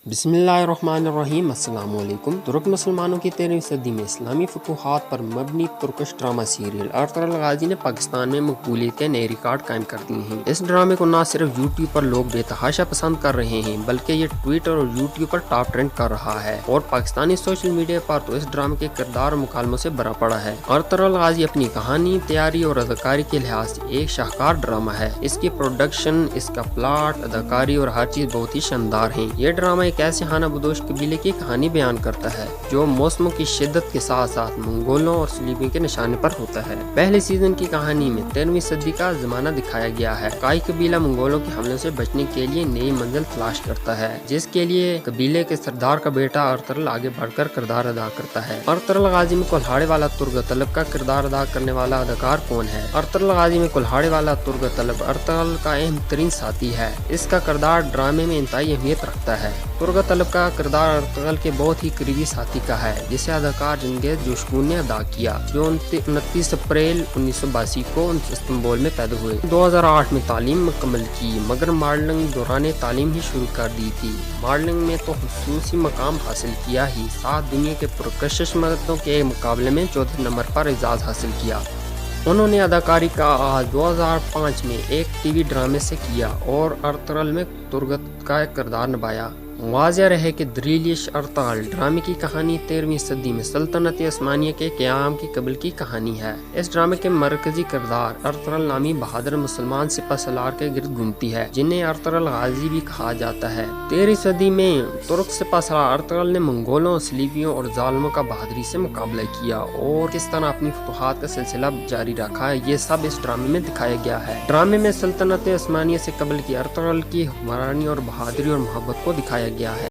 बिस्मिल्लाहिर्रहमानिर्रहीम। अस्सलाम वालेकुम। तुर्क मुसलमानों की 13वीं सदी में इस्लामी फतूहात पर मबनी तुर्किश ड्रामा सीरियल अर्तुगरुल गाजी ने पाकिस्तान में मकबूलियत के नए रिकॉर्ड कायम कर दिए हैं। इस ड्रामे को न सिर्फ यूट्यूब पर लोग बेतहाशा पसंद कर रहे हैं, बल्कि ये ट्विटर और यूट्यूब पर टॉप ट्रेंड कर रहा है और पाकिस्तानी सोशल मीडिया पर तो इस ड्रामे के किरदार और मुकालमों से भरा पड़ा है। अर्तुगरुल गाजी अपनी कहानी, तैयारी और अदाकारी के लिहाज से एक शाहकार ड्रामा है। इसकी प्रोडक्शन, इसका प्लॉट, अदाकारी और हर चीज बहुत ही शानदार है। ये ड्रामा एक ऐसे हाना बदोश कबीले की कहानी बयान करता है जो मौसमों की शिद्दत के साथ साथ मंगोलों और सलीबियों के निशाने पर होता है। पहले सीजन की कहानी में 13वीं सदी का जमाना दिखाया गया है। काई कबीला मंगोलों के हमले से बचने के लिए नई मंजिल तलाश करता है, जिसके लिए कबीले के सरदार का बेटा अर्तुगरुल आगे बढ़कर किरदार अदा करता है। अर्तुगरुल गाजी में कुल्हाड़े वाला तुर्क तलब का किरदार अदा करने वाला अदाकार कौन है? अर्तुगरुल गाजी में कुल्हाड़े वाला तुर्क तलब अर्तुगरुल का अहम तरीन साथी है। इसका किरदार ड्रामे में इंतहाई अहमियत रखता है। तुर्क तलब का किरदार अर्तुगरुल के बहुत ही करीबी साथी का है, जिसे अदाकार जंगेज जोशगुन ने अदा किया, जो 29 अप्रैल 1982 को इस्तांबुल में पैदा हुए। 2008 में तालीम मुकम्मल की, मगर मॉडलिंग दौरान तालीम ही शुरू कर दी थी। मॉडलिंग में तो खुसूसी मकाम हासिल किया ही, साथ दुनिया के पुरकशिश मर्दों के मुकाबले में चौथे नंबर पर एजाज हासिल किया। उन्होंने अदाकारी का आगाज 2005 में एक टीवी ड्रामे से किया और अर्तुगरुल में तुर्क का किरदार निभाया। वाज़ेह रहे कि दरीलिश अर्तुगरुल ड्रामे की कहानी 13वीं सदी में सल्तनत उस्मानिया के क़याम की कबल की कहानी है। इस ड्रामे के मरकजी किरदार अर्तुगरुल नामी बहादुर मुसलमान सिपहसालार के गिर्द घूमती है, जिन्हें अर्तुगरुल गाजी भी कहा जाता है। 13वीं सदी में तुर्क सिपहसालार अर्तुगरुल ने मंगोलों, सलीबियों और जालिमों का बहादुरी से मुकाबला किया और किस तरह अपनी फतूहात का सिलसिला जारी रखा है, ये सब इस ड्रामे में दिखाया गया है। ड्रामे में सल्तनत उस्मानिया से कबल की अर्तुगरुल की हुक्मरानी और बहादुरी और मोहब्बत को दिखाया गया है।